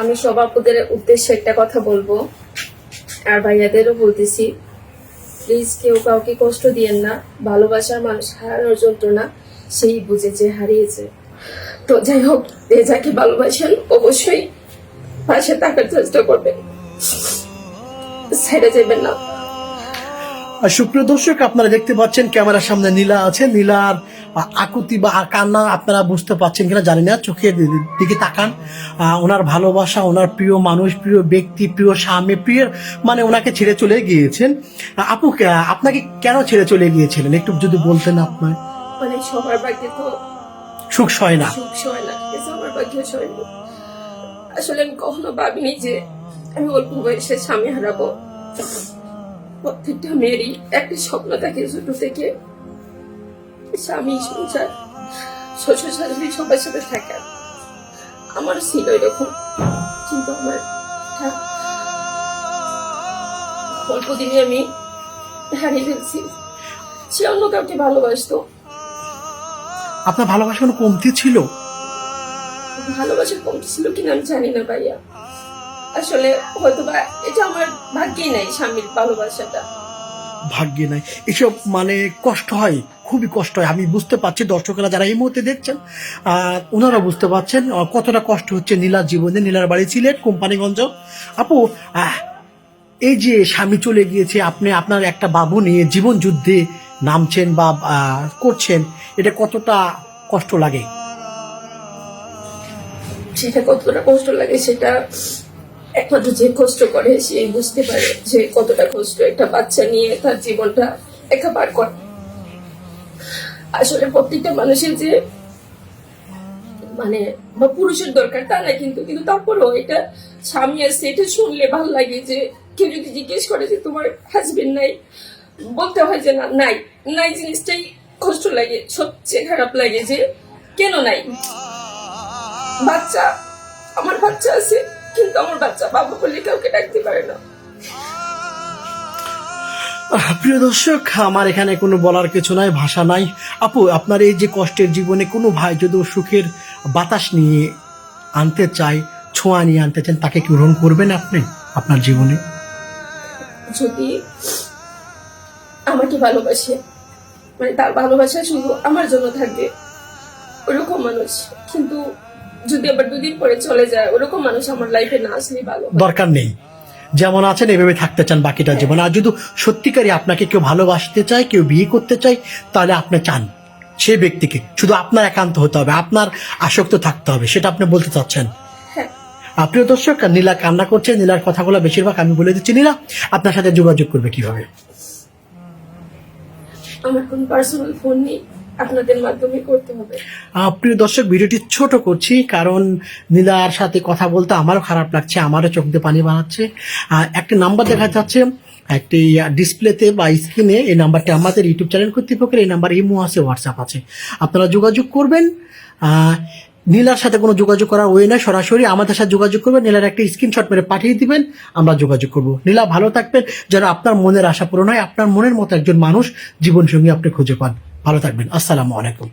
আমি সব আপুদের উদ্দেশ্যে একটা কথা বলবো, আর ভাইয়াদেরও বলতেছি, প্লিজ কেউ কাউকে কষ্ট দিয়েন না। ভালোবাসার মানুষ হারানোর যন্ত্রণা সেই বুঝে যে হারিয়েছে। তো যাই হোক, যে যাকে ভালোবাসেন অবশ্যই পাশে থাকার চেষ্টা করবেন, ছেড়ে যাবেন না। সুপ্রিয় দর্শক, আপনারা দেখতে পাচ্ছেন ক্যামেরার সামনে নীলা আছে। নীলার আকুতি বা কান্না আপনারা বুঝতে পাচ্ছেন কিনা জানি না, চোখের দিকে তাকান। ওনার ভালোবাসা, ওনার প্রিয় মানুষ, প্রিয় ব্যক্তি, প্রিয় স্বামী, প্রিয় মানে ওনাকে ছেড়ে চলে গিয়েছেন। আপু, আপনাকে কেন ছেড়ে চলে গিয়েছিলেন একটু যদি বলতেন। আপনার মানে সবার ভাগ্যে তো সুখ সয় না, সুখ সয় না, সবার ভাগ্যে সয় না। আসলে আমি কখনো ভাবিনি যে আমি অল্প বয়সে স্বামী হারাবো। প্রত্যেকটা মেয়েরই একটা স্বপ্ন থাকে ছোট থেকে, স্বামী সংসার শ্বশুর শাশুড়ি সবার সাথে থাকা। আমার ছিল এরকম, কিন্তু আমার অল্প দিনে আমি হারিয়ে ফেলছি। সে অন্য কাউকে ভালোবাসতো। আপনার ভালোবাসা কোনো কমতি ছিল? ভালোবাসার কমতি ছিল কিনা আমি জানি না ভাইয়া। আসলে হয়তোবা এটা আমার ভাগ্যেই নাই, স্বামীর ভালোবাসাটা ভাগ্যে নাই। এসব মানে কষ্ট হয়, খুবই কষ্ট হয়। আমি বুঝতে পারছি, দর্শকরা যারা এই মুহূর্তে দেখছেন ওনারা বুঝতে পারছেন কতটা কষ্ট হচ্ছে নীলার জীবনে। নীলার বাড়ি সিলেট, কোম্পানিগঞ্জ। আপু, এই যে স্বামী চলে গিয়েছে, আপনি আপনার একটা বাবু নিয়ে জীবন যুদ্ধে নামছেন বা করছেন, এটা কতটা কষ্ট লাগে? সেটা কতটা কষ্ট লাগে সেটা একমাত্র যে কষ্ট করে সে বুঝতে পারে যে কতটা কষ্ট একটা বাচ্চা নিয়ে তার জীবনটা একা পার করে। আসলে প্রত্যেকটা মানুষের যে মানে বা পুরুষের দরকার তা না, কিন্তু কিন্তু তারপরেও এটা স্বামী আছে, এটা শুনলে ভালো লাগে যে কেউ যদি জিজ্ঞেস করে যে তোমার হাজবেন্ড নাই, বলতে হয় যে না নাই। নাই জিনিসটাই কষ্ট লাগে, সবচেয়ে খারাপ লাগে যে কেন নাই। বাচ্চা, আমার বাচ্চা আছে, কিন্তু আমার বাচ্চা বাবা বলে কাউকে ডাকতে পারে না। প্রিয় দর্শক, আমার এখানে কোনো বলার কিছু নাই, ভাষা নাই। আপু, আপনার এই যে কষ্টের জীবনে কোনো ভাই যদি সুখের বাতাস নিয়ে আনতে চায়, ছোঁয়া নিয়ে আনতে চান, তাকে কি গ্রহণ করবেন আপনি আপনার জীবনে? যদি আমাকে ভালোবাসে, মানে তার ভালোবাসা শুধু আমার জন্য থাকবে ওরকম মানুষ, কিন্তু যদি আবার দুদিন পরে চলে যায় ওরকম মানুষ আমার লাইফে না আসলে ভালো। দরকার নেই, যেমন আছেন এভাবে থাকতে চান বাকিটা জীবন। আর যদি সত্যিকারই আপনাকে কেউ ভালোবাসতে চায়, কেউ বিয়ে করতে চায়, তাহলে আপনি চান সেই ব্যক্তিকে শুধু আপনার একান্ত হতে হবে, আপনার আসক্ত থাকতে হবে, সেটা আপনি বলতে চাচ্ছেন? হ্যাঁ। প্রিয় দর্শক, নীলা কান্না করছে। নীলার কথাগুলো বেশিরভাগ আমি বলে দিচ্ছি। নীলা, আপনার সাথে যোগাযোগ করবে কিভাবে? আমার কোন পার্সোনাল ফোন নেই, আপনাদের মাধ্যমে করতে হবে। প্রিয় দর্শক, ভিডিওটি ছোট করছি কারণ নীলার সাথে কথা বলতে আমারও খারাপ লাগছে, আমারও চোখ দিয়ে পানি বানাচ্ছে। একটা নাম্বার দেখা যাচ্ছে একটি ডিসপ্লেতে বা স্ক্রিনে, এই নাম্বারটি আমাদের ইউটিউব চ্যানেল কর্তৃপক্ষের। এই নাম্বার ইমো আছে, হোয়াটসঅ্যাপ আছে, আপনারা যোগাযোগ করবেন। নীলার সাথে কোনো যোগাযোগ করার ওয়ে নয়, সরাসরি আমাদের সাথে যোগাযোগ করবেন। নীলার একটা স্ক্রিনশট মেরে পাঠিয়ে দিবেন, আমরা যোগাযোগ করব। নীলা, ভালো থাকবেন, যেন আপনার মনের আশা পূরণ হয়, আপনার মনের মতো একজন মানুষ জীবনসঙ্গী আপনি খুঁজে পান। ভালো থাকবেন। আসসালামু আলাইকুম।